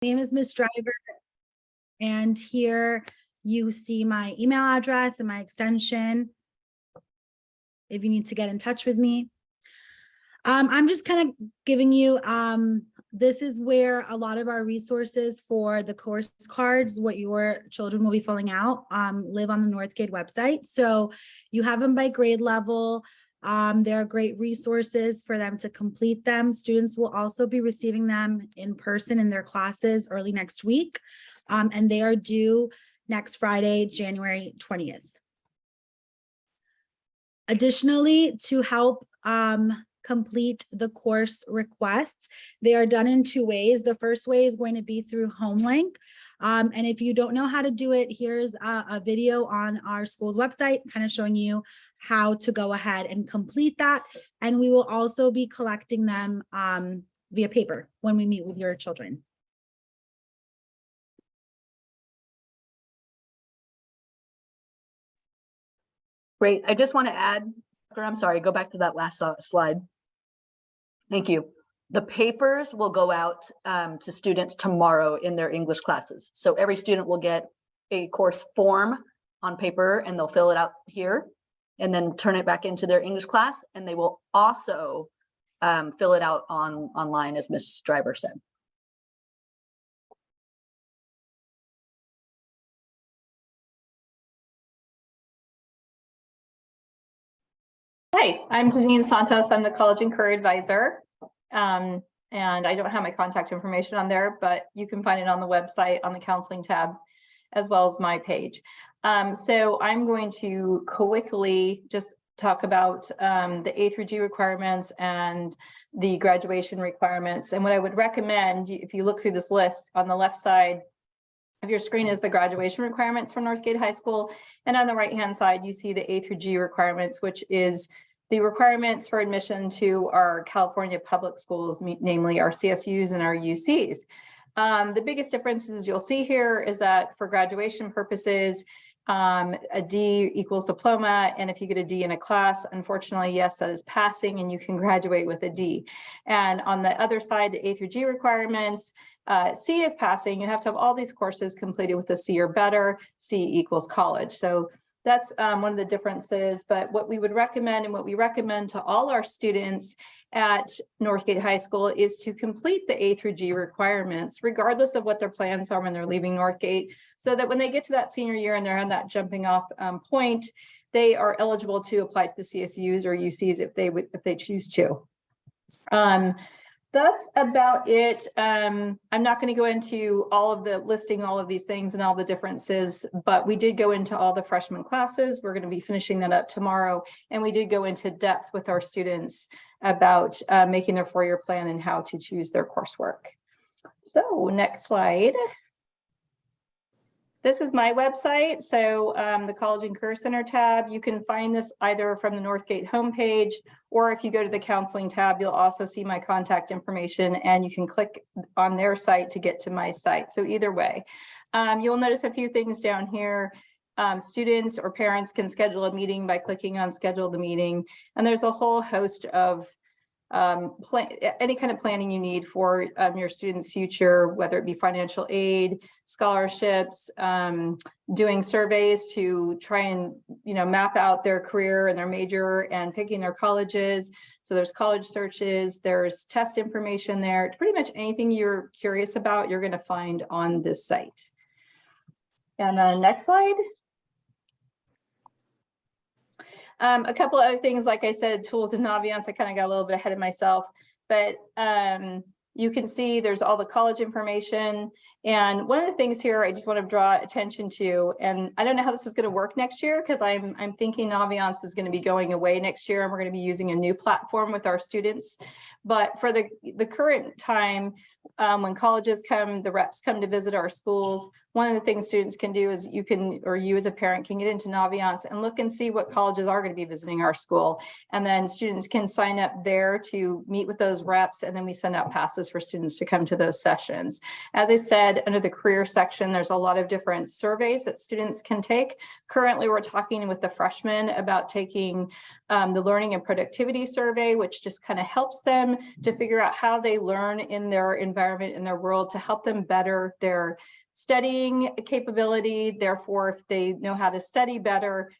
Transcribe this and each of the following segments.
My name is Ms. Driver, and here you see my email address and my extension if you need to get in touch with me. I'm just kind of giving you, this is where a lot of our resources for the course cards, what your children will be filling out, live on the Northgate website. So you have them by grade level. There are great resources for them to complete them. Students will also be receiving them in person in their classes early next week, and they are due next Friday, January 20th. Additionally, to help complete the course requests, they are done in two ways. The first way is going to be through HomeLink. And if you don't know how to do it, here's a video on our school's website kind of showing you how to go ahead and complete that. And we will also be collecting them via paper when we meet with your children. Great. I just want to add, I'm sorry, go back to that last slide. Thank you. The papers will go out to students tomorrow in their English classes. So every student will get a course form on paper and they'll fill it out here and then turn it back into their English class. And they will also fill it out online, as Ms. Driver said. Hi, I'm Janine Santos. I'm the College and Career Advisor. And I don't have my contact information on there, but you can find it on the website on the counseling tab, as well as my page. So I'm going to quickly just talk about the A through G requirements and the graduation requirements. And what I would recommend, if you look through this list, on the left side of your screen is the graduation requirements for Northgate High School. And on the right-hand side, you see the A through G requirements, which is the requirements for admission to our California public schools, namely our CSUs and our UCs. The biggest differences you'll see here is that for graduation purposes, a D equals diploma, and if you get a D in a class, unfortunately, yes, that is passing and you can graduate with a D. And on the other side, the A through G requirements, C is passing. You have to have all these courses completed with a C or better. C equals college. So that's one of the differences. But what we would recommend and what we recommend to all our students at Northgate High School is to complete the A through G requirements, regardless of what their plans are when they're leaving Northgate, so that when they get to that senior year and they're on that jumping off point, they are eligible to apply to the CSUs or UCs if they choose to. That's about it. I'm not going to go into all of the listing, all of these things and all the differences, but we did go into all the freshman classes. We're going to be finishing that up tomorrow. And we did go into depth with our students about making their four-year plan and how to choose their coursework. So next slide. This is my website. So the College and Career Center tab, you can find this either from the Northgate homepage, or if you go to the counseling tab, you'll also see my contact information and you can click on their site to get to my site. So either way, you'll notice a few things down here. Students or parents can schedule a meeting by clicking on schedule the meeting. And there's a whole host of any kind of planning you need for your students' future, whether it be financial aid, scholarships, doing surveys to try and map out their career and their major and picking their colleges. So there's college searches, there's test information there. Pretty much anything you're curious about, you're going to find on this site. And next slide. A couple other things, like I said, tools and Naviance, I kind of got a little bit ahead of myself, but you can see there's all the college information. And one of the things here I just want to draw attention to, and I don't know how this is going to work next year, because I'm thinking Naviance is going to be going away next year and we're going to be using a new platform with our students. But for the current time, when colleges come, the reps come to visit our schools, one of the things students can do is you as a parent can get into Naviance and look and see what colleges are going to be visiting our school. And then students can sign up there to meet with those reps, and then we send out passes for students to come to those sessions. As I said, under the career section, there's a lot of different surveys that students can take. Currently, we're talking with the freshmen about taking the learning and productivity survey, which just kind of helps them to figure out how they learn in their environment environment in their world to help them better their studying capability. Therefore, if they know how to study better,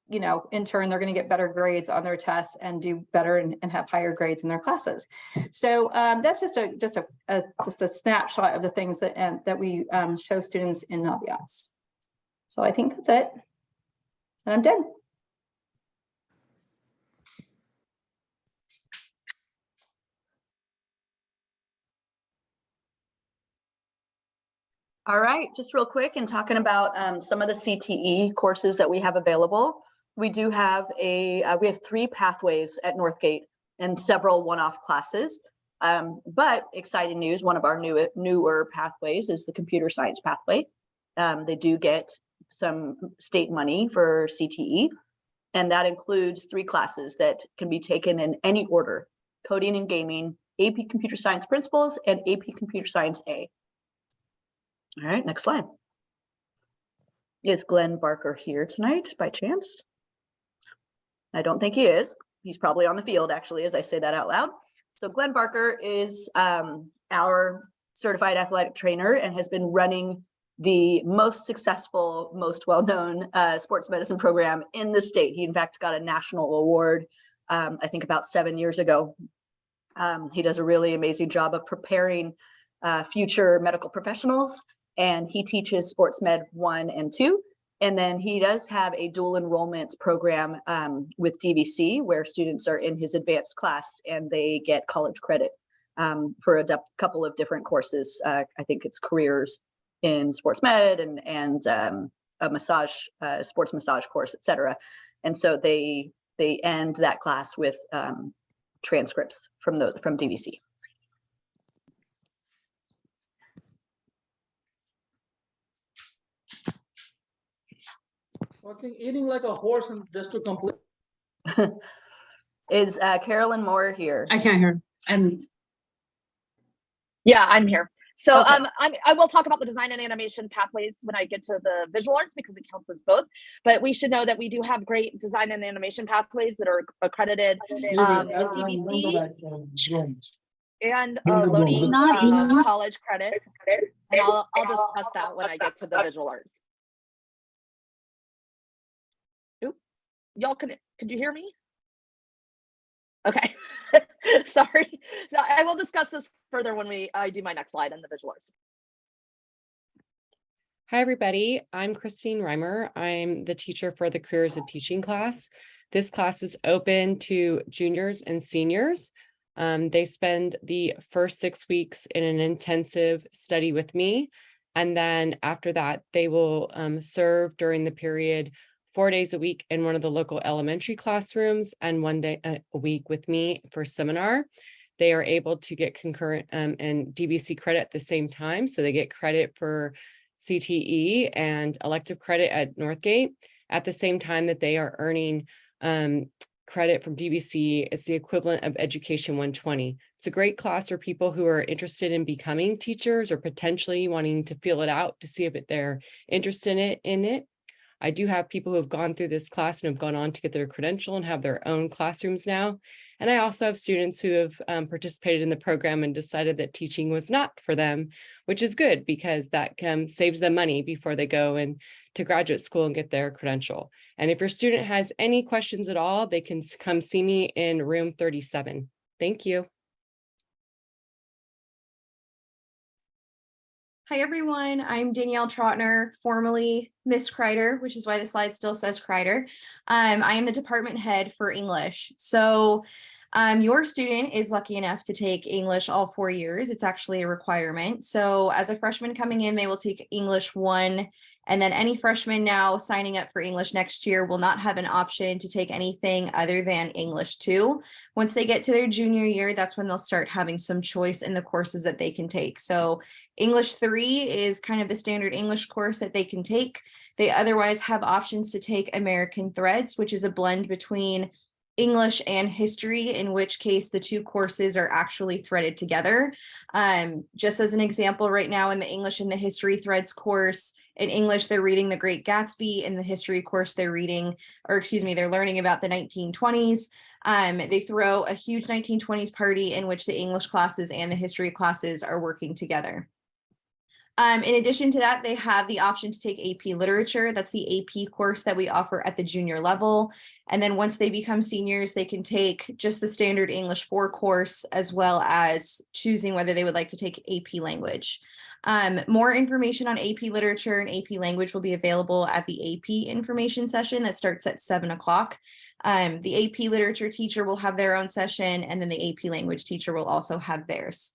you know, in turn, they're going to get better grades on their tests and do better and have higher grades in their classes. So that's just a snapshot of the things that we show students in Naviance. So I think that's it. And I'm done. All right, just real quick and talking about some of the CTE courses that we have available. We do have we have 3 pathways at Northgate and several one-off classes. But exciting news, one of our newer pathways is the computer science pathway. They do get some state money for CTE, and that includes 3 classes that can be taken in any order: coding and gaming, AP Computer Science Principles, and AP Computer Science A. All right, next slide. Is Glenn Barker here tonight by chance? I don't think he is. He's probably on the field, actually, as I say that out loud. So Glenn Barker is our certified athletic trainer and has been running the most successful, most well-known sports medicine program in the state. He, in fact, got a national award, I think about 7 years ago. He does a really amazing job of preparing future medical professionals, and he teaches Sports Med 1 and 2. And then he does have a dual enrollment program with DVC, where students are in his advanced class and they get college credit for a couple of different courses. I think it's careers in sports med and a massage, sports massage course, et cetera. And so they end that class with transcripts from DVC. Working, eating like a horse and just to complete. Is Carolyn Moore here? I can't hear. Yeah, I'm here. So Okay. I will talk about the design and animation pathways when I get to the visual arts because it counts as both. But we should know that we do have great design and animation pathways that are accredited DVC and loading college credit. And I'll discuss that when I get to the visual arts. Y'all could you hear me? Okay. Sorry. So I will discuss this further when I do my next slide in the visual arts. Hi, everybody. I'm Christine Reimer. I'm the teacher for the Careers in Teaching class. This class is open to juniors and seniors. They spend the first 6 weeks in an intensive study with me. And then after that, they will serve during the period 4 days a week in one of the local elementary classrooms and 1 day a week with me for seminar. They are able to get concurrent and DVC credit at the same time. So they get credit for CTE and elective credit at Northgate at the same time that they are earning credit from DVC. It's the equivalent of Education 120. It's a great class for people who are interested in becoming teachers or potentially wanting to feel it out to see if they're interested in it. I do have people who have gone through this class and have gone on to get their credential and have their own classrooms now. And I also have students who have participated in the program and decided that teaching was not for them, which is good because that saves them money before they go to graduate school and get their credential. And if your student has any questions at all, they can come see me in room 37. Thank you. Hi, everyone. I'm Danielle Trotner, formerly Miss Kreider, which is why the slide still says Kreider. I am the department head for English. So your student is lucky enough to take English all 4 years. It's actually a requirement. So as a freshman coming in, they will take English 1. And then any freshman now signing up for English next year will not have an option to take anything other than English 2. Once they get to their junior year, that's when they'll start having some choice in the courses that they can take. So English 3 is kind of the standard English course that they can take. They otherwise have options to take American Threads, which is a blend between English and history, in which case the two courses are actually threaded together. Just as an example, right now in the English and the history threads course, in English, they're reading The Great Gatsby. In the history course, they're learning about the 1920s. They throw a huge 1920s party in which the English classes and the history classes are working together. In addition to that, they have the option to take AP Literature. That's the AP course that we offer at the junior level. And then once they become seniors, they can take just the standard English 4 course, as well as choosing whether they would like to take AP Language. More information on AP Literature and AP Language will be available at the AP information session that starts at 7 o'clock. The AP Literature teacher will have their own session, and then the AP Language teacher will also have theirs.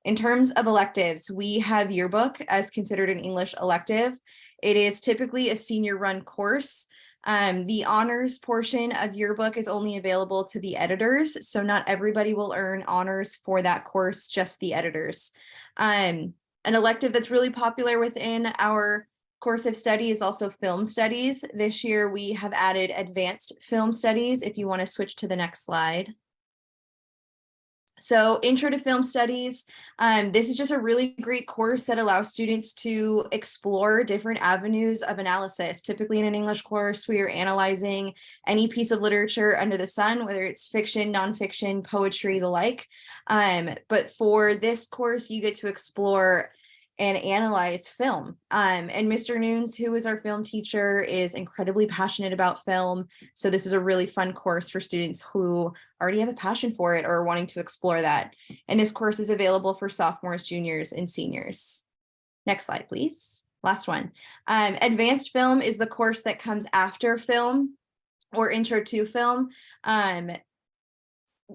In terms of electives, we have yearbook as considered an English elective. It is typically a senior run course. The honors portion of yearbook is only available to the editors, so not everybody will earn honors for that course, just the editors. An elective that's really popular within our course of study is also film studies. This year we have added advanced film studies, if you want to switch to the next slide. So Intro to Film Studies, this is just a really great course that allows students to explore different avenues of analysis. Typically in an English course, we are analyzing any piece of literature under the sun, whether it's fiction, nonfiction, poetry, the like. But for this course, you get to explore and analyze film. And Mr. Nunes, who is our film teacher, is incredibly passionate about film. So this is a really fun course for students who already have a passion for it or are wanting to explore that. And this course is available for sophomores, juniors, and seniors. Next slide, please. Last one. Advanced film is the course that comes after film or intro to film.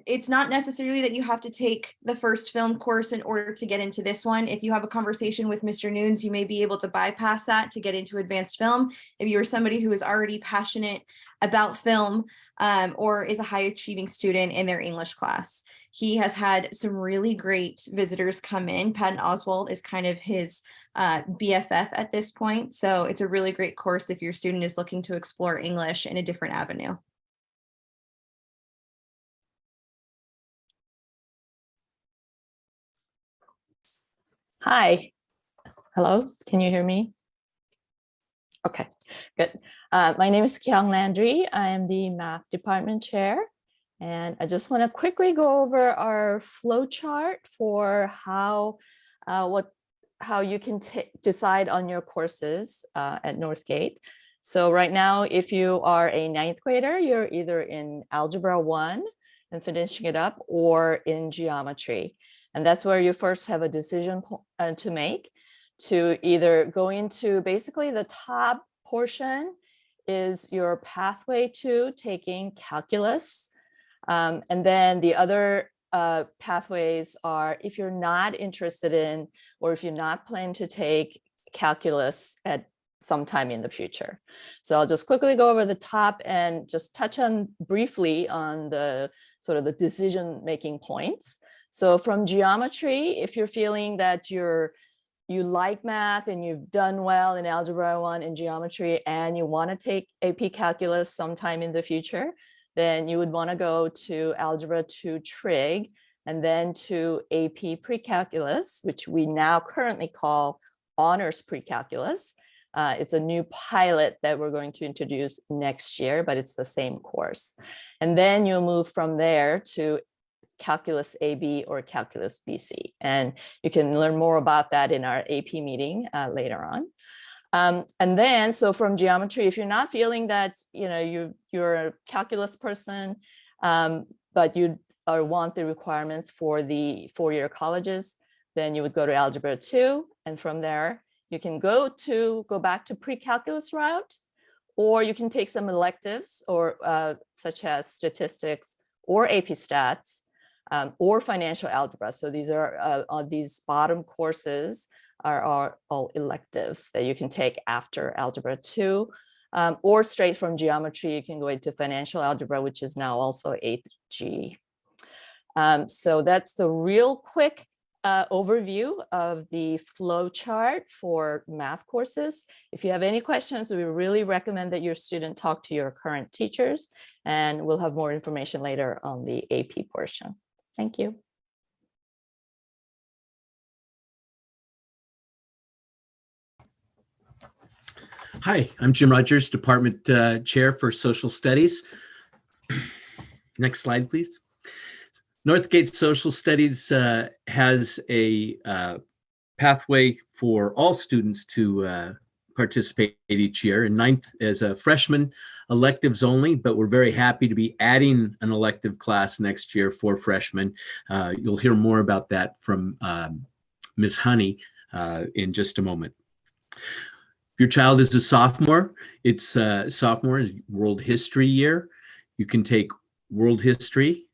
It's not necessarily that you have to take the first film course in order to get into this one. If you have a conversation with Mr. Nunes, you may be able to bypass that to get into advanced film. If you are somebody who is already passionate about film or is a high achieving student in their English class. He has had some really great visitors come in. Patton Oswalt is kind of his BFF at this point. So it's a really great course if your student is looking to explore English in a different avenue. Hi, hello, can you hear me? Okay, good. My name is Kyung Landry. I am the math department chair. And I just want to quickly go over our flow chart for how you can decide on your courses at Northgate. So right now, if you are a 9th grader, you're either in Algebra 1 and finishing it up or in geometry. And that's where you first have a decision to make to either go into basically the top portion is your pathway to taking calculus. And then the other pathways are if you're not interested in, or if you're not planning to take calculus at some time in the future. So I'll just quickly go over the top and just touch on briefly on the sort of the decision-making points. So from geometry, if you're feeling that you like math and you've done well in Algebra 1 and geometry and you want to take AP Calculus sometime in the future, then you would want to go to Algebra 2 Trig and then to AP Pre-Calculus, which we now currently call Honors Pre-Calculus. It's a new pilot that we're going to introduce next year, but it's the same course. And then you'll move from there to Calculus AB or Calculus BC. And you can learn more about that in our AP meeting later on. And then, so from geometry, if you're not feeling that, you're a calculus person, but you want the requirements for the 4-year colleges, then you would go to Algebra 2. And from there, you can go back to pre-calculus route, or you can take some electives or such as statistics or AP stats. Or financial algebra. So these are these bottom courses are all electives that you can take after Algebra 2, or straight from geometry, you can go into financial algebra, which is now also 8th G. So that's the real quick overview of the flow chart for math courses. If you have any questions, we really recommend that your student talk to your current teachers, and we'll have more information later on the AP portion. Thank you. Hi, I'm Jim Rogers, Department Chair for Social Studies. Next slide, please. Northgate Social Studies has a pathway for all students to participate each year. In ninth, as a freshman, electives only, but we're very happy to be adding an elective class next year for freshmen. You'll hear more about that from Ms. Honey in just a moment. If your child is a sophomore, it's sophomore World History Year. You can take World History,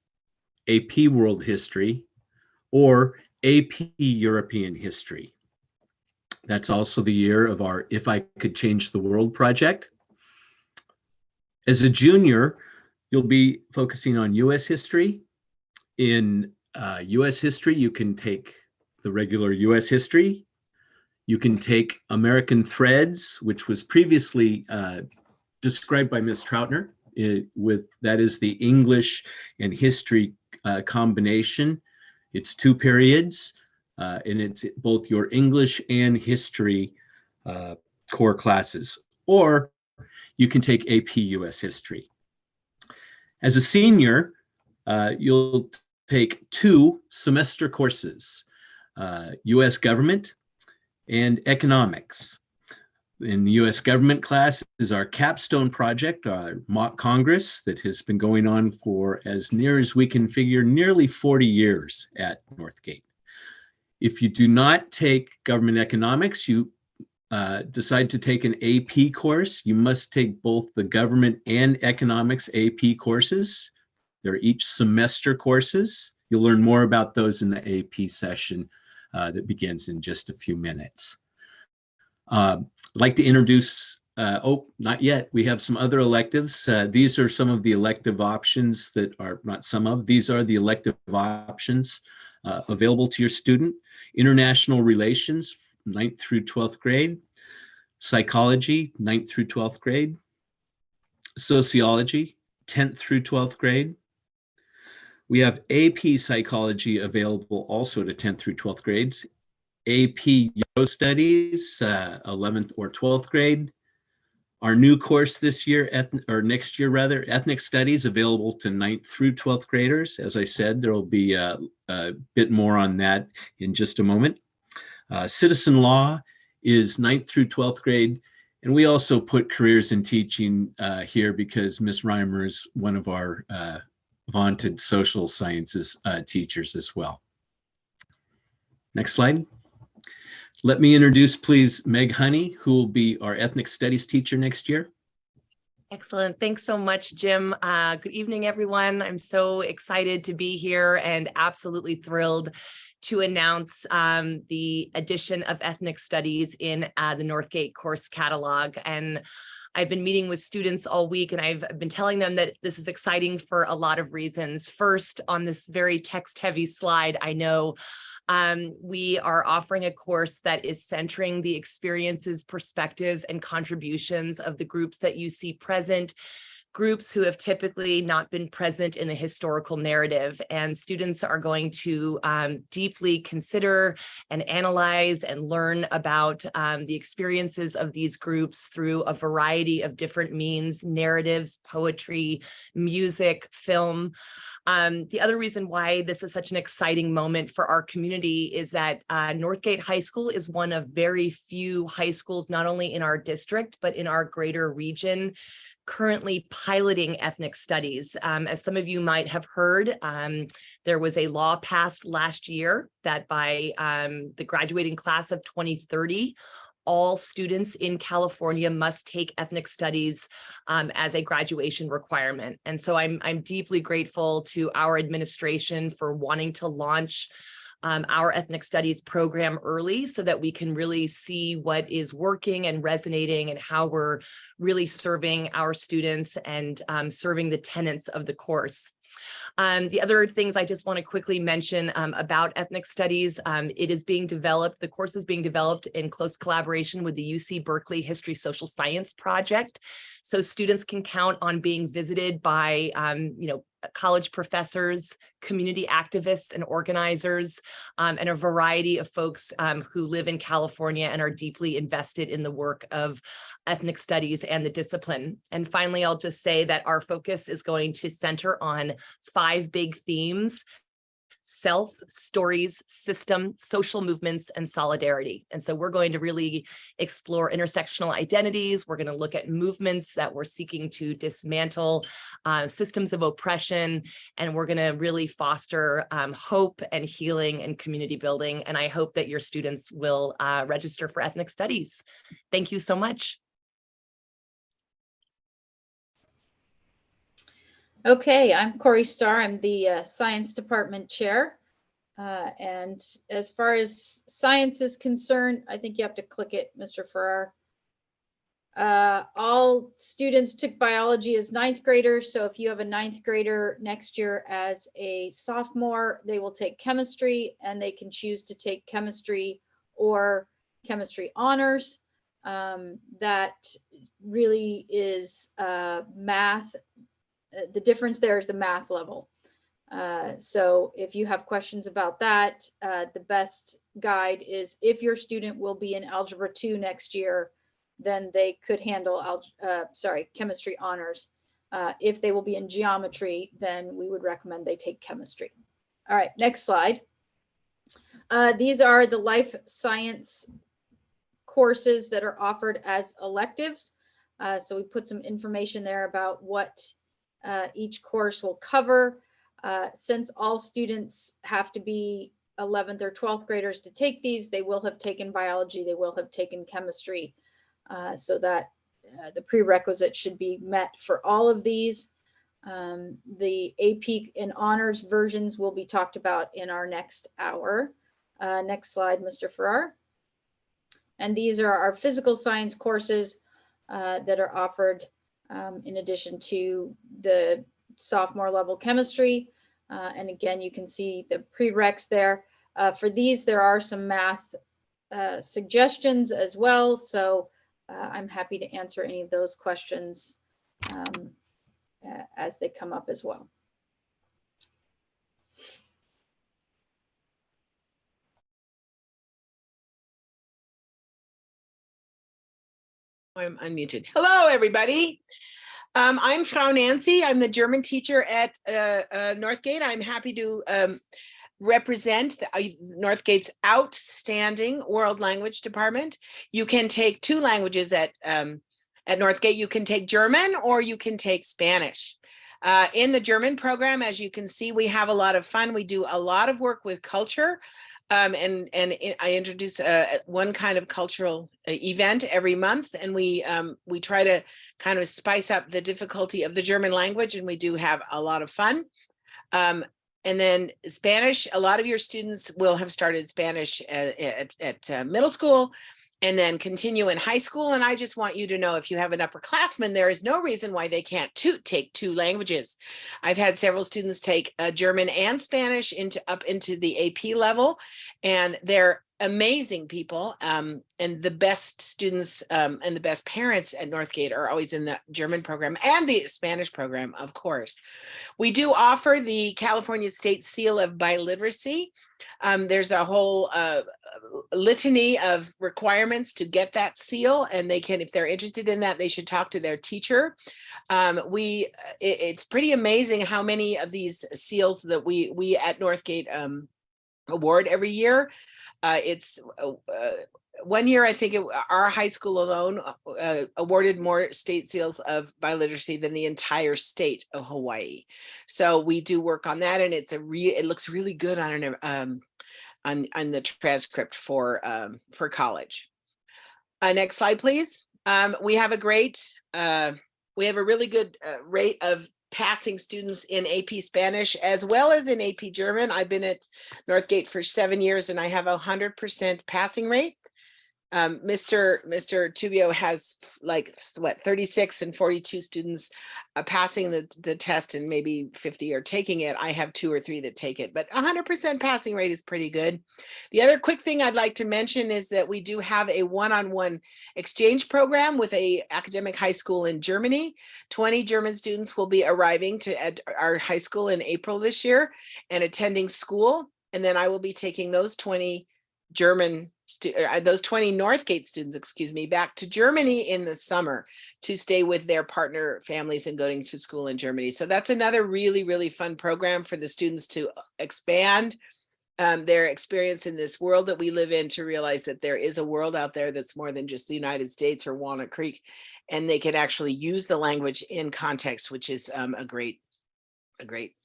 AP World History, or AP European History. That's also the year of our If I Could Change the World project. As a junior, you'll be focusing on US history. In US history, you can take the regular US history. You can take American Threads, which was previously described by Ms. Troutner. That is the English and history combination. It's 2 periods, and it's both your English and history core classes. Or you can take AP US history. As a senior, you'll take 2 semester courses, US government and economics. In the US government class is our capstone project, our mock Congress that has been going on for, as near as we can figure, nearly 40 years at Northgate. If you do not take government economics, you decide to take an AP course, you must take both the government and economics AP courses. They're each semester courses. You'll learn more about those in the AP session that begins in just a few minutes. I'd like to introduce, not yet, we have some other electives. These are some of the elective options that are, not some of, these are the elective options available to your student. International Relations, 9th through 12th grade. Psychology, 9th through 12th grade. Sociology, 10th through 12th grade. We have AP Psychology available also to 10th through 12th grades. AP Euro Studies, 11th or 12th grade. Our new course this year, or next year rather, Ethnic Studies, available to 9th through 12th graders. As I said, there will be a bit more on that in just a moment. Citizen Law is 9th through 12th grade. And we also put Careers in Teaching here because Ms. Reimer is one of our vaunted social sciences teachers as well. Next slide. Let me introduce, please, Meg Honey, who will be our ethnic studies teacher next year. Excellent. Thanks so much, Jim. Good evening, everyone. I'm so excited to be here and absolutely thrilled to announce the addition of ethnic studies in the Northgate course catalog. And I've been meeting with students all week, and I've been telling them that this is exciting for a lot of reasons. First, on this very text-heavy slide, I know we are offering a course that is centering the experiences, perspectives, and contributions of the groups that you see present, groups who have typically not been present in the historical narrative. And students are going to deeply consider and analyze and learn about the experiences of these groups through a variety of different means: narratives, poetry, music, film. The other reason why this is such an exciting moment for our community is that Northgate High School is one of very few high schools, not only in our district, but in our greater region, currently piloting ethnic studies. As some of you might have heard, there was a law passed last year that by the graduating class of 2030, all students in California must take ethnic studies as a graduation requirement. And so I'm deeply grateful to our administration for wanting to launch our ethnic studies program early so that we can really see what is working and resonating and how we're really serving our students and serving the tenets of the course. The other things I just want to quickly mention about ethnic studies, it is being developed, the course is being developed in close collaboration with the UC Berkeley History Social Science Project. So students can count on being visited by, college professors, community activists and organizers, and a variety of folks who live in California and are deeply invested in the work of ethnic studies and the discipline. And finally, I'll just say that our focus is going to center on 5 big themes: self, stories, system, social movements, and solidarity. And so we're going to really explore intersectional identities. We're going to look at movements that we're seeking to dismantle systems of oppression, and we're going to really foster hope and healing and community building. And I hope that your students will register for ethnic studies. Thank you so much. Okay, I'm Corey Starr. I'm the Science Department Chair. And as far as science is concerned, I think you have to click it, Mr. Farrar. All students took biology as 9th graders. So if you have a 9th grader next year as a sophomore, they will take chemistry, and they can choose to take chemistry or chemistry honors. That really is math. The difference there is the math level. So if you have questions about that, the best guide is if your student will be in Algebra 2 next year, then they could handle chemistry honors. If they will be in geometry, then we would recommend they take chemistry. All right, next slide. These are the life science courses that are offered as electives. So we put some information there about what each course will cover. Since all students have to be 11th or 12th graders to take these, they will have taken biology, they will have taken chemistry, so that the prerequisite should be met for all of these. The AP and honors versions will be talked about in our next hour. Next slide, Mr. Farrar. And these are our physical science courses that are offered in addition to the sophomore level chemistry. And again, you can see the prereqs there. For these, there are some math suggestions as well. So I'm happy to answer any of those questions as they come up as well. I'm unmuted. Hello, everybody. I'm Frau Nancy. I'm the German teacher at Northgate. I'm happy to represent Northgate's outstanding world language department. You can take 2 languages at Northgate. You can take German or you can take Spanish. In the German program, as you can see, we have a lot of fun. We do a lot of work with culture. And I introduce one kind of cultural event every month, and we try to kind of spice up the difficulty of the German language, and we do have a lot of fun. And then Spanish, a lot of your students will have started Spanish at middle school and then continue in high school. And I just want you to know, if you have an upperclassman, there is no reason why they can't take 2 languages. I've had several students take German and Spanish up into the AP level, and they're amazing people. And the best students and the best parents at Northgate are always in the German program and the Spanish program, of course. We do offer the California State Seal of Biliteracy. There's a whole litany of requirements to get that seal, and they can, if they're interested in that, they should talk to their teacher. It's pretty amazing how many of these seals that we at Northgate award every year. It's 1 year, I think our high school alone awarded more state seals of biliteracy than the entire state of Hawaii. So we do work on that, and it looks really good on the transcript for college. Next slide, please. We have a really good rate of passing students in AP Spanish as well as in AP German. I've been at Northgate for 7 years, and I have 100% passing rate. Mr. Tubio has like what 36 and 42 students passing the test, and maybe 50 are taking it. I have 2 or 3 that take it, but 100% passing rate is pretty good. The other quick thing I'd like to mention is that we do have a one-on-one exchange program with a academic high school in Germany. 20 German students will be arriving at our high school in April this year and attending school. And then I will be taking those 20 those 20 Northgate students, excuse me, back to Germany in the summer to stay with their partner families and going to school in Germany. So that's another really, really fun program for the students to expand their experience in this world that we live in, to realize that there is a world out there that's more than just the United States or Walnut Creek, and they can actually use the language in context, which is a great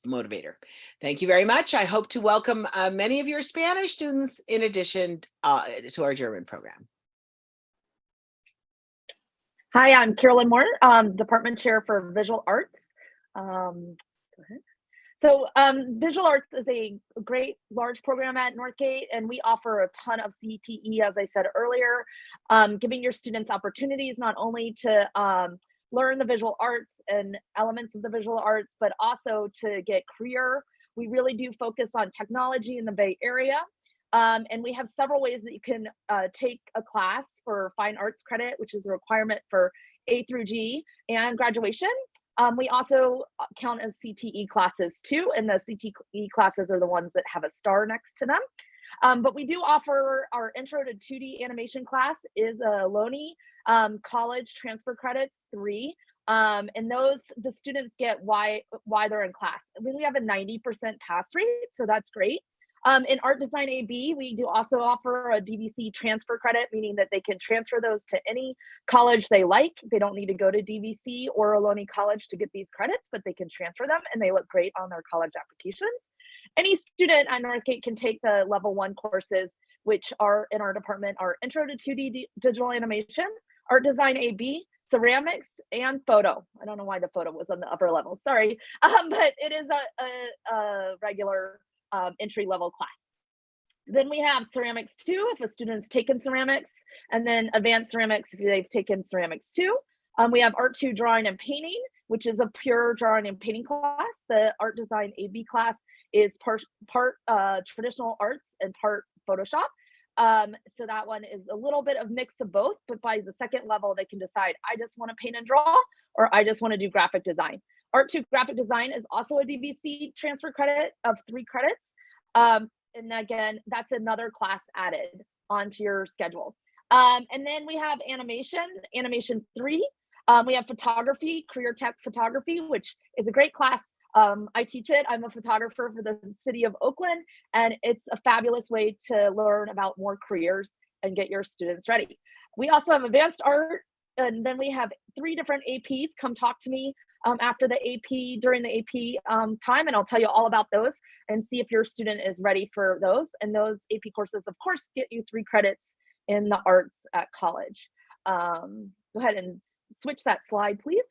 motivator. Thank you very much. I hope to welcome many of your Spanish students in addition to our German program. Hi, I'm Carolyn Moore, Department Chair for Visual Arts. Go ahead. So Visual Arts is a great large program at Northgate, and we offer a ton of CTE, as I said earlier, giving your students opportunities not only to learn the visual arts and elements of the visual arts, but also to get career. We really do focus on technology in the Bay Area. And we have several ways that you can take a class for fine arts credit, which is a requirement for A through G and graduation. We also count as CTE classes too, and the CTE classes are the ones that have a star next to them. But we do offer our intro to 2D animation class is a LONI college transfer credits 3. And those, the students get why they're in class. We have a 90% pass rate, so that's great. In art design AB, we do also offer a DVC transfer credit, meaning that they can transfer those to any college they like. They don't need to go to DVC or Ohlone College to get these credits, but they can transfer them and they look great on their college applications. Any student at Northgate can take the level 1 courses, which are in our department are Intro to 2D Digital Animation, Art Design AB, Ceramics, and Photo. I don't know why the photo was on the upper level, sorry. But it is a regular entry-level class. Then we have ceramics 2 if a student's taken ceramics, and then advanced ceramics if they've taken ceramics 2. We have art 2 drawing and painting, which is a pure drawing and painting class. The art design AB class is part traditional arts and part Photoshop. So that one is a little bit of mix of both, but by the second level, they can decide, I just want to paint and draw, or I just want to do graphic design. Art 2 graphic design is also a DVC transfer credit of 3 credits. And again, that's another class added onto your schedule. And then we have animation 3. We have photography, career tech photography, which is a great class. I teach it. I'm a photographer for the city of Oakland, and it's a fabulous way to learn about more careers and get your students ready. We also have advanced art, and then we have 3 different APs. Come talk to me after the AP, during the AP time, and I'll tell you all about those and see if your student is ready for those. And those AP courses, of course, get you 3 credits in the arts at college. Go ahead and switch that slide, please.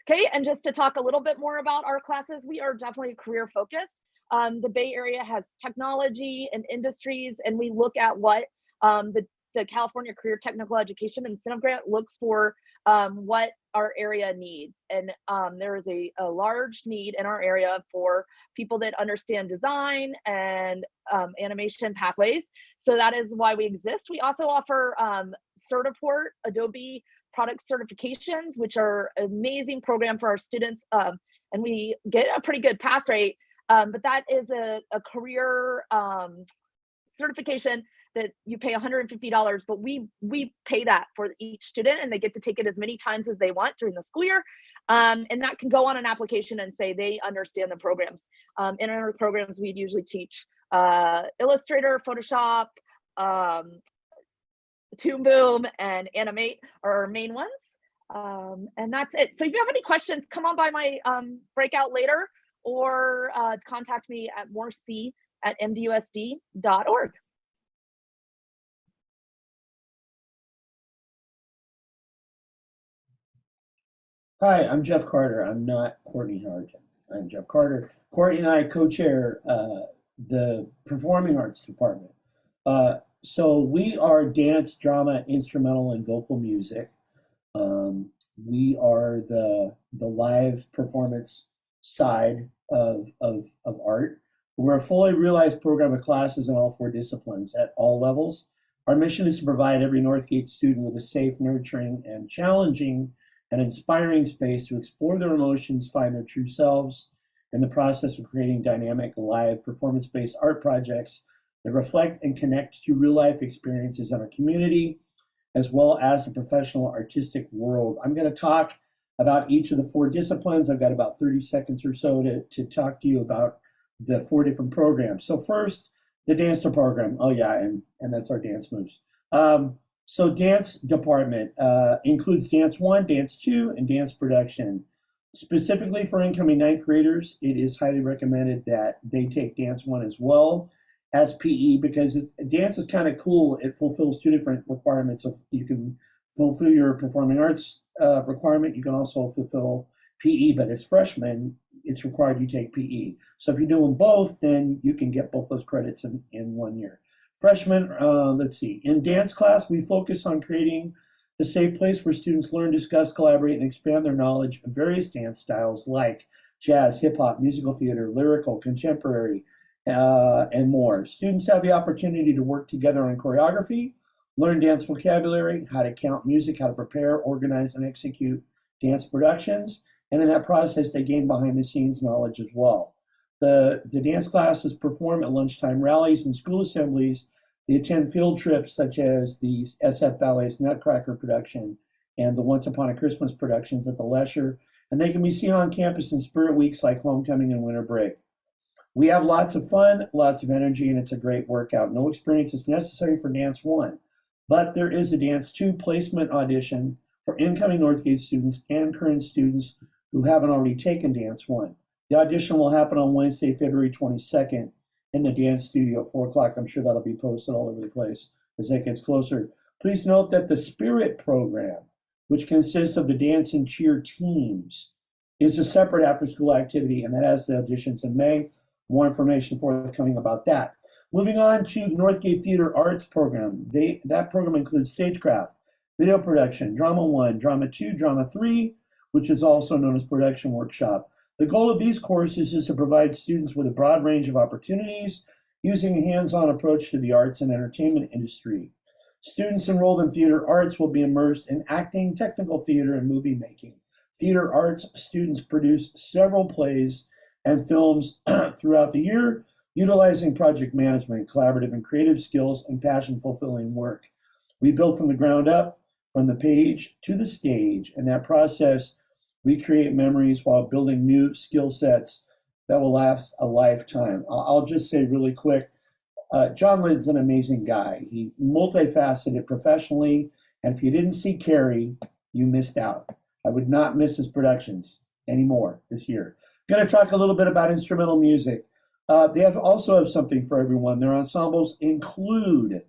Okay, and just to talk a little bit more about our classes, we are definitely career focused. The Bay Area has technology and industries, and we look at what the California Career Technical Education Incentive Grant looks for, what our area needs. And there is a large need in our area for people that understand design and animation pathways. So that is why we exist. We also offer Certiport, Adobe product certifications, which are an amazing program for our students. And we get a pretty good pass rate, but that is a career certification that you pay $150, but we pay that for each student, and they get to take it as many times as they want during the school year. And that can go on an application and say they understand the programs. In our programs, we'd usually teach Illustrator, Photoshop, Toon Boom, and Animate are our main ones. And that's it. So if you have any questions, come on by my breakout later, or contact me at morec@mdusd.org. Hi, I'm Jeff Carter. I'm not Courtney Harrington. I'm Jeff Carter. Courtney and I co-chair the Performing Arts Department. So we are dance, drama, instrumental, and vocal music. We are the live performance side of art. We're a fully realized program of classes in all 4 disciplines at all levels. Our mission is to provide every Northgate student with a safe, nurturing, and challenging and inspiring space to explore their emotions, find their true selves, in the process of creating dynamic, live, performance-based art projects that reflect and connect to real-life experiences in our community, as well as the professional artistic world. I'm going to talk about each of the 4 disciplines. I've got about 30 seconds or so to talk to you about the 4 different programs. So first, the dance program. Oh yeah, and that's our dance moves. So dance department includes Dance 1, Dance 2, and Dance Production. Specifically for incoming 9th graders, it is highly recommended that they take Dance 1 as well as PE, because dance is kind of cool. It fulfills 2 different requirements. So you can fulfill your performing arts requirement. You can also fulfill PE, but as freshmen, it's required you take PE. So if you do them both, then you can get both those credits in 1 year. Freshmen, let's see. In dance class, we focus on creating a safe place where students learn, discuss, collaborate, and expand their knowledge of various dance styles like jazz, hip hop, musical theater, lyrical, contemporary, and more. Students have the opportunity to work together on choreography, learn dance vocabulary, how to count music, how to prepare, organize, and execute dance productions. And in that process, they gain behind the scenes knowledge as well. The dance classes perform at lunchtime rallies and school assemblies. They attend field trips such as the SF Ballet's Nutcracker production and the Once Upon a Christmas productions at the Lesher. And they can be seen on campus in spirit weeks like homecoming and winter break. We have lots of fun, lots of energy, and it's a great workout. No experience is necessary for Dance 1, but there is a Dance 2 placement audition for incoming Northgate students and current students who haven't already taken Dance 1. The audition will happen on Wednesday, February 22nd in the dance studio at 4 o'clock. I'm sure that'll be posted all over the place as that gets closer. Please note that the Spirit program, which consists of the dance and cheer teams, is a separate after-school activity, and that has the auditions in May. More information forthcoming about that. Moving on to the Northgate Theater Arts program. That program includes stagecraft, video production, Drama 1, Drama 2, Drama 3, which is also known as Production Workshop. The goal of these courses is to provide students with a broad range of opportunities using a hands-on approach to the arts and entertainment industry. Students enrolled in theater arts will be immersed in acting, technical theater, and movie making. Theater arts students produce several plays and films throughout the year, utilizing project management, collaborative and creative skills, and passion-fulfilling work. We build from the ground up, from the page to the stage. In that process, we create memories while building new skill sets that will last a lifetime. I'll just say really quick, John Lynn's an amazing guy. He's multifaceted professionally, and if you didn't see Carrie, you missed out. I would not miss his productions anymore this year. I'm going to talk a little bit about instrumental music. They also have something for everyone. Their ensembles include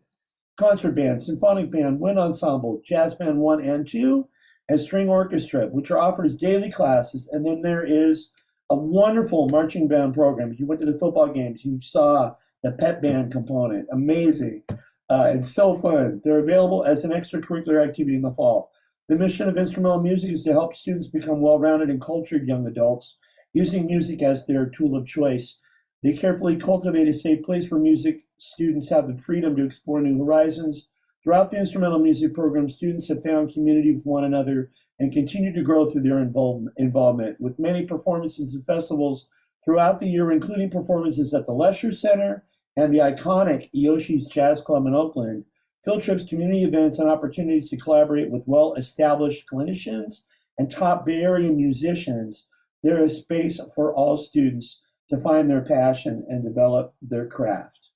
concert band, symphonic band, wind ensemble, jazz band 1 and 2, and string orchestra, which are offered as daily classes. And then there is a wonderful marching band program. If you went to the football games, you saw the pep band component. Amazing. It's so fun. They're available as an extracurricular activity in the fall. The mission of instrumental music is to help students become well-rounded and cultured young adults, using music as their tool of choice. They carefully cultivate a safe place where music students have the freedom to explore new horizons. Throughout the instrumental music program, students have found community with one another and continue to grow through their involvement, with many performances and festivals throughout the year, including performances at the Lesher Center and the iconic Yoshi's Jazz Club in Oakland, field trips, community events, and opportunities to collaborate with well-established clinicians and top Bay Area musicians. There is space for all students to find their passion and develop their craft.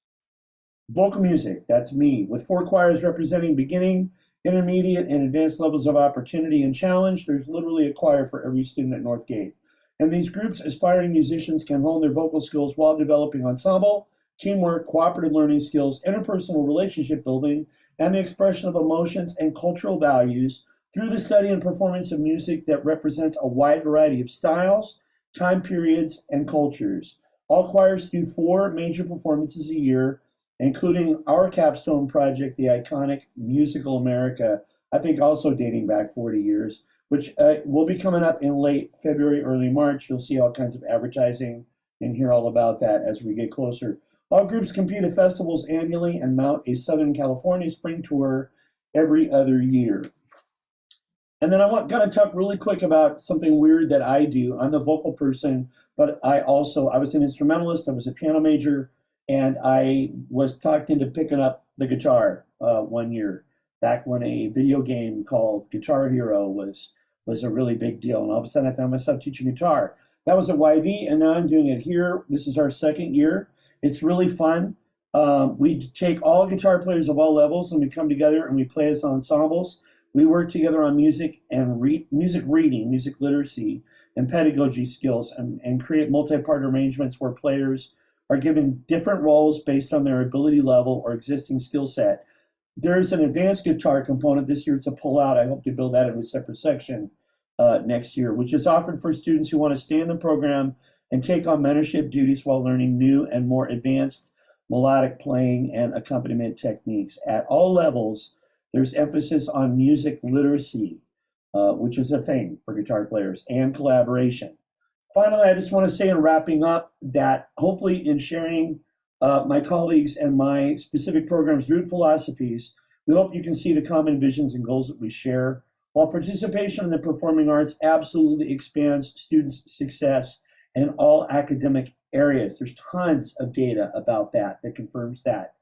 Vocal music, that's me, with 4 choirs representing beginning, intermediate, and advanced levels of opportunity and challenge. There's literally a choir for every student at Northgate. In these groups, aspiring musicians can hone their vocal skills while developing ensemble, teamwork, cooperative learning skills, interpersonal relationship building, and the expression of emotions and cultural values through the study and performance of music that represents a wide variety of styles, time periods, and cultures. All choirs do 4 major performances a year, including our capstone project, the iconic Musical America, I think also dating back 40 years, which will be coming up in late February, early March. You'll see all kinds of advertising and hear all about that as we get closer. All groups compete at festivals annually and mount a Southern California spring tour every other year. And then gotta talk really quick about something weird that I do. I'm the vocal person, but I was an instrumentalist, I was a piano major, and I was talked into picking up the guitar one year, back when a video game called Guitar Hero was a really big deal. And all of a sudden I found myself teaching guitar. That was at YV, and now I'm doing it here. This is our second year. It's really fun. We take all guitar players of all levels and we come together and we play as ensembles. We work together on music and music reading, music literacy, and pedagogy skills, and create multi-part arrangements where players are given different roles based on their ability level or existing skill set. There's an advanced guitar component. This year it's a pull-out. I hope to build that into a separate section next year, which is offered for students who want to stay in the program and take on mentorship duties while learning new and more advanced melodic playing and accompaniment techniques. At all levels, there's emphasis on music literacy, which is a thing for guitar players, and collaboration. Finally, I just want to say in wrapping up that hopefully in sharing my colleagues and my specific program's root philosophies, we hope you can see the common visions and goals that we share. While participation in the performing arts absolutely expands students' success in all academic areas. There's tons of data about that confirms that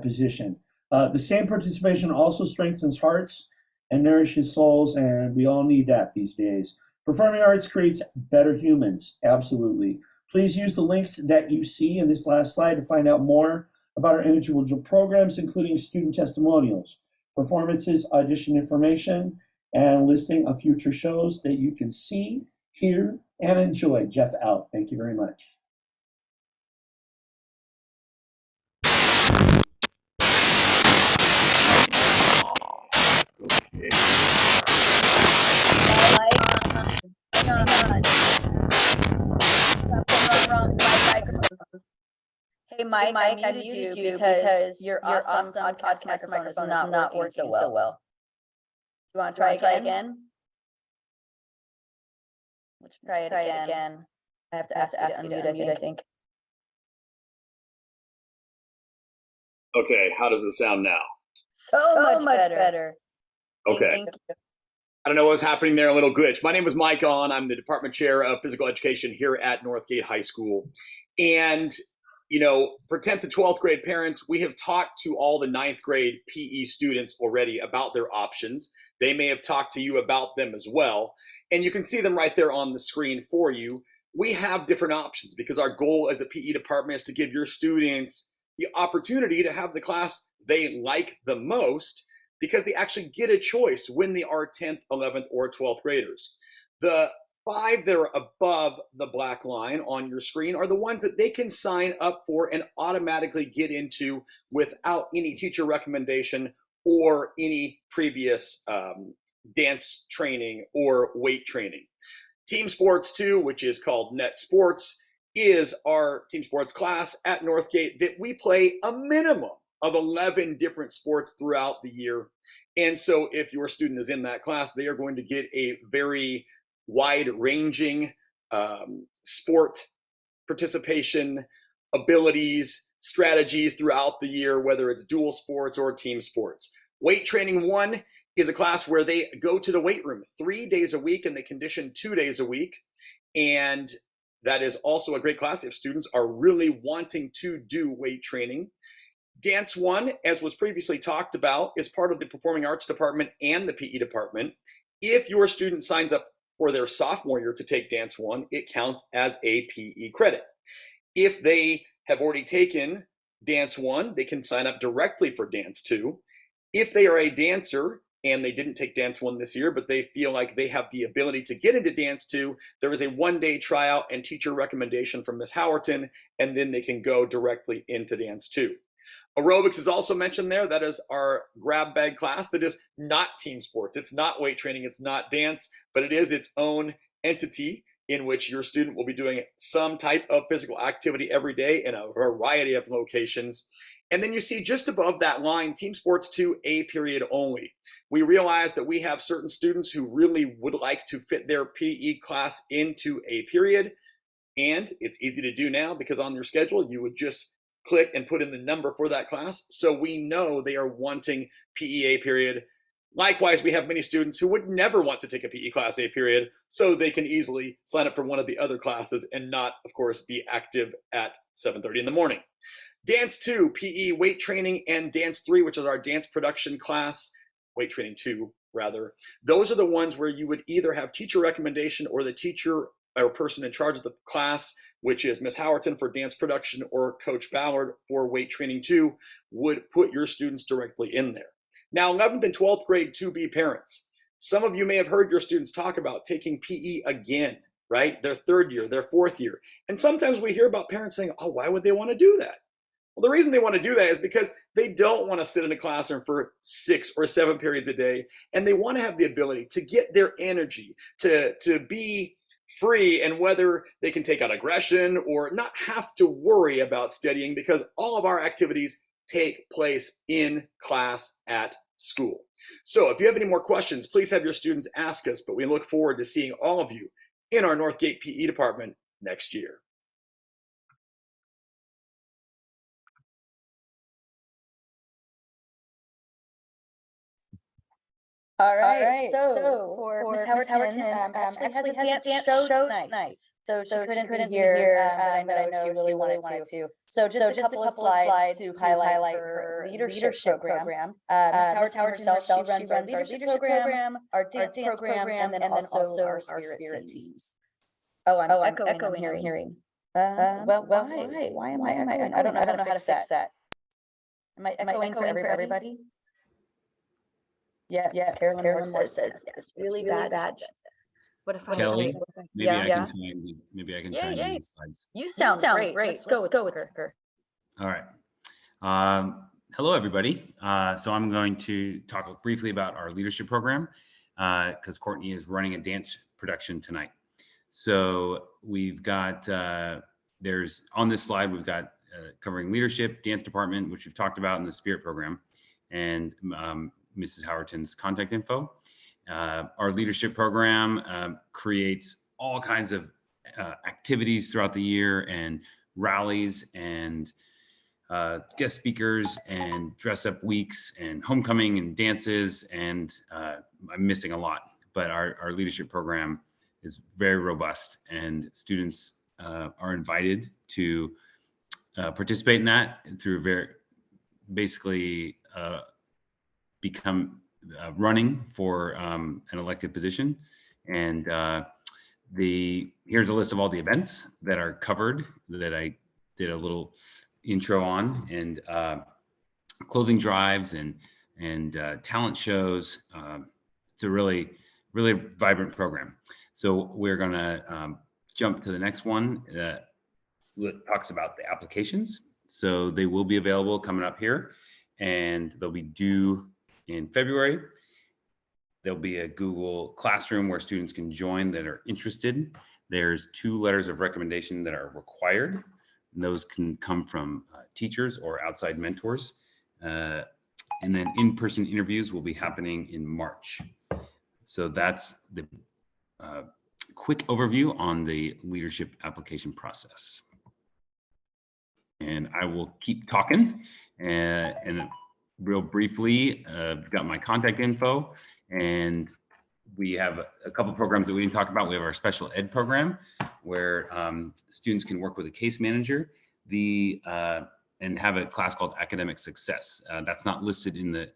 position. The same participation also strengthens hearts and nourishes souls, and we all need that these days. Performing arts creates better humans, absolutely. Please use the links that you see in this last slide to find out more about our individual programs, including student testimonials, performances, audition information, and listing of future shows that you can see, hear, and enjoy. Jeff out. Thank you very much. Hey, Mike, I muted you because your awesome podcast microphone is not working so well. You want to try again? Let's try it again. I have to ask you to unmute, I think. Okay, how does it sound now? So much better. Okay. Thank you. I don't know what's happening there, a little glitch. My name is Mike On. I'm the Department Chair of Physical Education here at Northgate High School. And, you know, for 10th to 12th grade parents, we have talked to all the 9th grade PE students already about their options. They may have talked to you about them as well. And you can see them right there on the screen for you. We have different options because our goal as a PE department is to give your students the opportunity to have the class they like the most, because they actually get a choice when they are 10th, 11th, or 12th graders. The 5 that are above the black line on your screen are the ones that they can sign up for and automatically get into without any teacher recommendation or any previous dance training or weight training. Team Sports 2, which is called Net Sports, is our team sports class at Northgate that we play a minimum of 11 different sports throughout the year. And so if your student is in that class, they are going to get a very wide-ranging sport participation, abilities, strategies throughout the year, whether it's dual sports or team sports. Weight Training 1 is a class where they go to the weight room 3 days a week and they condition 2 days a week. And that is also a great class if students are really wanting to do weight training. Dance 1, as was previously talked about, is part of the Performing Arts Department and the PE department. If your student signs up for their sophomore year to take Dance 1, it counts as a PE credit. If they have already taken Dance 1, they can sign up directly for Dance 2. If they are a dancer and they didn't take Dance 1 this year, but they feel like they have the ability to get into Dance 2, there is a 1-day tryout and teacher recommendation from Ms. Howerton, and then they can go directly into Dance 2. Aerobics is also mentioned there. That is our grab bag class that is not team sports. It's not weight training. It's not dance, but it is its own entity in which your student will be doing some type of physical activity every day in a variety of locations. And then you see just above that line, Team Sports 2, A period only. We realize that we have certain students who really would like to fit their PE class into A period. And it's easy to do now because on your schedule, you would just click and put in the number for that class. So we know they are wanting PE A period. Likewise, we have many students who would never want to take a PE class A period, so they can easily sign up for one of the other classes and not, of course, be active at 7:30 in the morning. Dance 2, PE weight training, and Dance 3, which is our dance production class, weight training 2, rather. Those are the ones where you would either have teacher recommendation or the teacher or person in charge of the class, which is Ms. Howerton for dance production or Coach Ballard for weight training 2, would put your students directly in there. Now, 11th and 12th grade 2B parents, some of you may have heard your students talk about taking PE again, right? Their third year, their fourth year. And sometimes we hear about parents saying, oh, why would they want to do that? Well, the reason they want to do that is because they don't want to sit in a classroom for 6 or 7 periods a day, and they want to have the ability to get their energy, to be free, and whether they can take out aggression or not have to worry about studying, because all of our activities take place in class at school. So if you have any more questions, please have your students ask us, but we look forward to seeing all of you in our Northgate PE department next year. All right, so for Ms. Howerton, actually has a dance show tonight. So she couldn't be here, but I know she really wanted to. So just a couple of slides to highlight her leadership program. Ms. Howerton herself, she runs our leadership program, our dance program, and then also our spirit teams. Oh, I'm echoing, hearing. Well, why am I? I don't know how to fix that. Am I echoing for everybody? Yes, Carolyn Moore says yes, really bad. What if I Kelly, maybe I can find yeah. these slides. You sound great. Let's go with her. All right. Hello, everybody. So I'm going to talk briefly about our leadership program because Courtney is running a dance production tonight. So we've got, there's on this slide, we've got covering leadership, dance department, which we've talked about in the spirit program, and Mrs. Howerton's contact info. Our leadership program creates all kinds of activities throughout the year and rallies and guest speakers and dress up weeks and homecoming and dances, and I'm missing a lot, but our leadership program is very robust, and students are invited to participate in that through basically become running for an elected position. And here's a list of all the events that are covered that I did a little intro on, and clothing drives and talent shows. It's a really vibrant program. So we're gonna jump to the next one that talks about the applications. So they will be available coming up here, and they'll be due in February. There'll be a Google Classroom where students can join that are interested. There's 2 letters of recommendation that are required. And those can come from teachers or outside mentors. And then in-person interviews will be happening in March. So that's the quick overview on the leadership application process. And I will keep talking and real briefly, got my contact info, and we have a couple programs that we didn't talk about. We have our special ed program where students can work with a case manager and have a class called academic success. That's not listed in the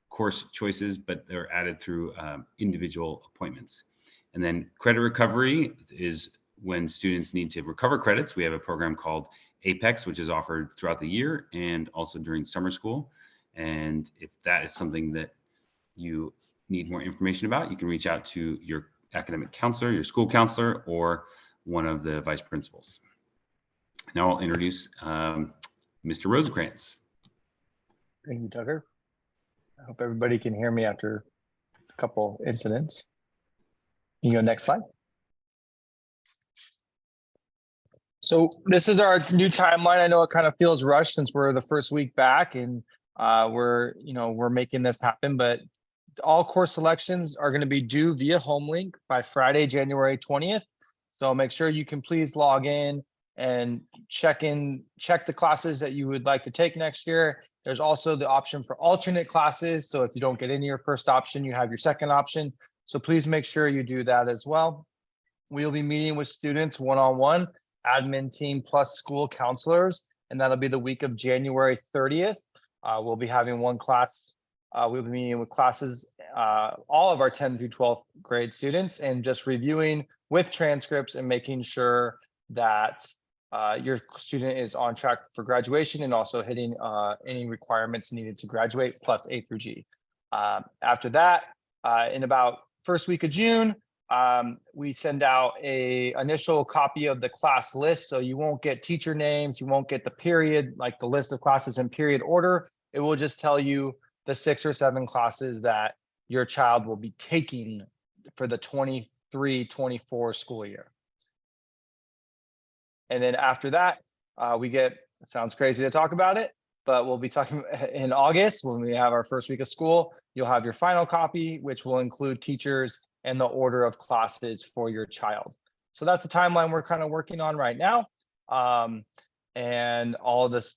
course choices, but they're added through individual appointments. And then credit recovery is when students need to recover credits. We have a program called Apex, which is offered throughout the year and also during summer school. And if that is something that you need more information about, you can reach out to your academic counselor, your school counselor, or one of the vice principals. Now I'll introduce Mr. Rosencrantz. Thank you, Tucker. I hope everybody can hear me after a couple incidents. You go next slide. So this is our new timeline. I know it kind of feels rushed since we're the first week back and we're making this happen, but all course selections are going to be due via home link by Friday, January 20th. So make sure you can please log in and check the classes that you would like to take next year. There's also the option for alternate classes. So if you don't get into your first option, you have your second option. So please make sure you do that as well. We'll be meeting with students one-on-one, admin team plus school counselors, and that'll be the week of January 30th. We'll be having one class. We'll be meeting with classes, all of our 10 through 12th grade students, and just reviewing with transcripts and making sure that your student is on track for graduation and also hitting any requirements needed to graduate plus A through G. After that, in about first week of June, we send out a initial copy of the class list. So you won't get teacher names, you won't get the period, like the list of classes in period order. It will just tell you the 6 or 7 classes that your child will be taking for the 23-24 school year. And then after that, it sounds crazy to talk about it, but we'll be talking in August when we have our first week of school. You'll have your final copy, which will include teachers and the order of classes for your child. So that's the timeline we're kind of working on right now. And all this,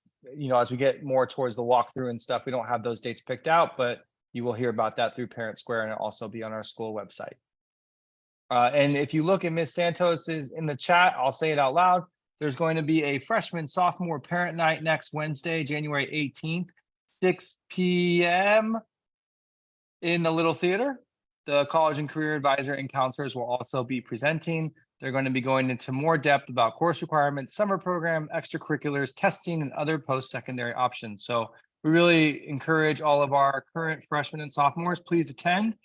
as we get more towards the walkthrough and stuff, we don't have those dates picked out, but you will hear about that through Parent Square and it'll also be on our school website. And if you look at Ms. Santos's in the chat, I'll say it out loud. There's going to be a freshman sophomore parent night next Wednesday, January 18th, 6 p.m. in the Little Theater. The college and career advisor and counselors will also be presenting. They're going to be going into more depth about course requirements, summer program, extracurriculars, testing, and other post-secondary options. So we really encourage all of our current freshmen and sophomores, please attend.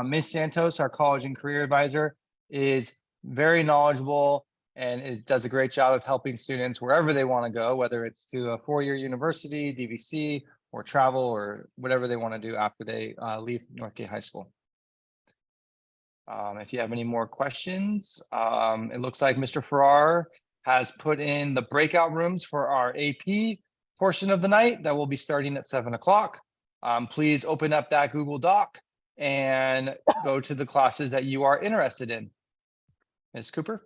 Ms. Santos, our college and career advisor, is very knowledgeable and does a great job of helping students wherever they want to go, whether it's to a 4-year university, DVC, or travel, or whatever they want to do after they leave Northgate High School. If you have any more questions, it looks like Mr. Farrar has put in the breakout rooms for our AP portion of the night that will be starting at 7 o'clock. Please open up that Google Doc and go to the classes that you are interested in. Ms. Cooper?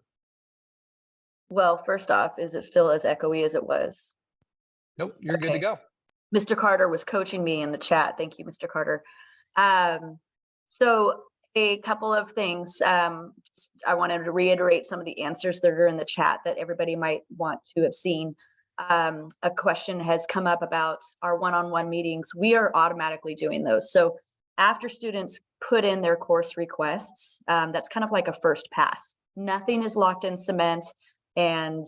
Well, first off, is it still as echoey as it was? Nope, you're good to go. Mr. Carter was coaching me in the chat. Thank you, Mr. Carter. So a couple of things. I wanted to reiterate some of the answers that are in the chat that everybody might want to have seen. A question has come up about our one-on-one meetings. We are automatically doing those. So after students put in their course requests, that's kind of like a first pass. Nothing is locked in cement and,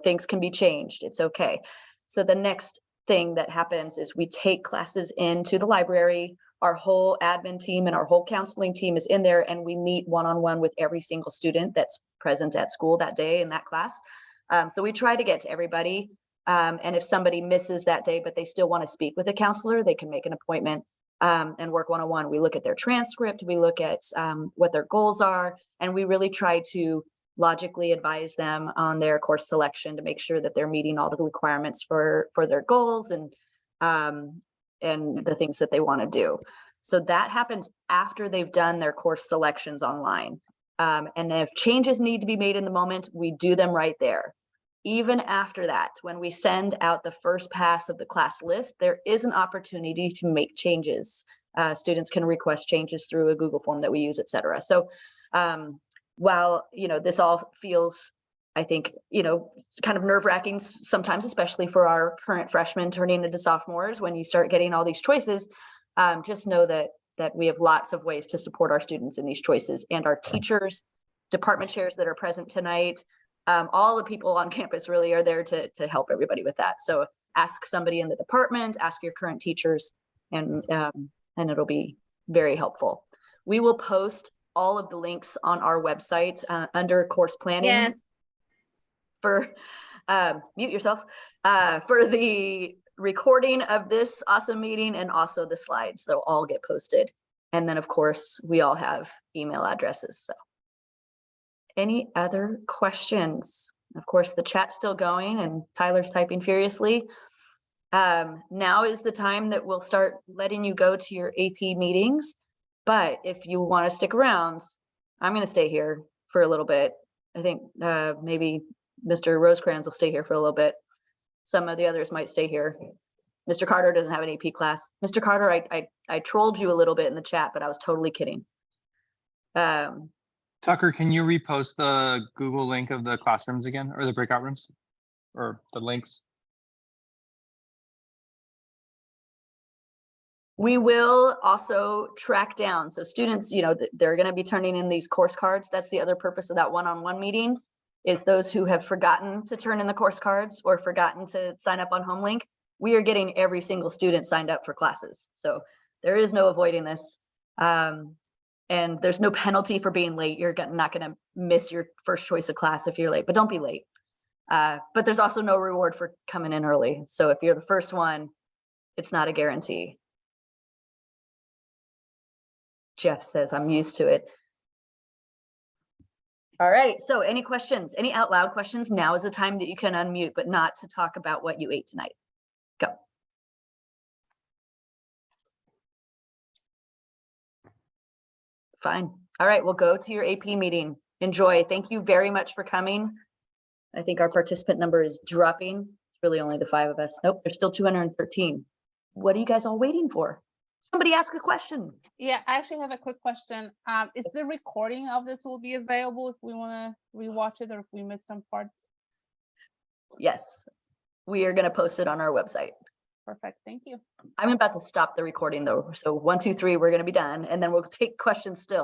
things can be changed. It's okay. So the next thing that happens is we take classes into the library. Our whole admin team and our whole counseling team is in there, and we meet one-on-one with every single student that's present at school that day in that class. So we try to get to everybody. And if somebody misses that day, but they still want to speak with a counselor, they can make an appointment and work one-on-one. We look at their transcript, we look at what their goals are, and we really try to logically advise them on their course selection to make sure that they're meeting all the requirements for their goals and the things that they want to do. So that happens after they've done their course selections online. And if changes need to be made in the moment, we do them right there. Even after that, when we send out the first pass of the class list, there is an opportunity to make changes. Students can request changes through a Google form that we use, et cetera. So while, this all feels, I think, kind of nerve-wracking sometimes, especially for our current freshmen turning into sophomores, when you start getting all these choices, just know that we have lots of ways to support our students in these choices, and our teachers, department chairs that are present tonight, all the people on campus really are there to help everybody with that. So ask somebody in the department, ask your current teachers, and it'll be very helpful. We will post all of the links on our website under course planning. Yes. For mute yourself, for the recording of this awesome meeting, and also the slides. They'll all get posted. And then of course we all have email addresses. So any other questions? Of course, the chat's still going and Tyler's typing furiously. Now is the time that we'll start letting you go to your AP meetings. But if you want to stick around, I'm going to stay here for a little bit. I think maybe Mr. Rosecrans will stay here for a little bit. Some of the others might stay here. Mr. Carter doesn't have an AP class. Mr. Carter, I trolled you a little bit in the chat, but I was totally kidding. Tucker, can you repost the Google link of the classrooms again, or the breakout rooms, or the links? We will also track down. So students, you know, they're going to be turning in these course cards. That's the other purpose of that one-on-one meeting, is those who have forgotten to turn in the course cards or forgotten to sign up on HomeLink. We are getting every single student signed up for classes. So there is no avoiding this. And there's no penalty for being late. You're not going to miss your first choice of class if you're late, but don't be late. But there's also no reward for coming in early. So if you're the first one, it's not a guarantee. Jeff says, I'm used to it. All right, so any questions, any out loud questions? Now is the time that you can unmute, but not to talk about what you ate tonight. Go. Fine. All right, we'll go to your AP meeting. Enjoy. Thank you very much for coming. I think our participant number is dropping. It's really only the 5 of us. Nope, there's still 213. What are you guys all waiting for? Somebody ask a question. Yeah, I actually have a quick question. Is the recording of this will be available if we want to rewatch it or if we miss some parts? Yes, we are going to post it on our website. Perfect. Thank you. I'm about to stop the recording though. So 1, 2, 3, we're going to be done. And then we'll take questions still.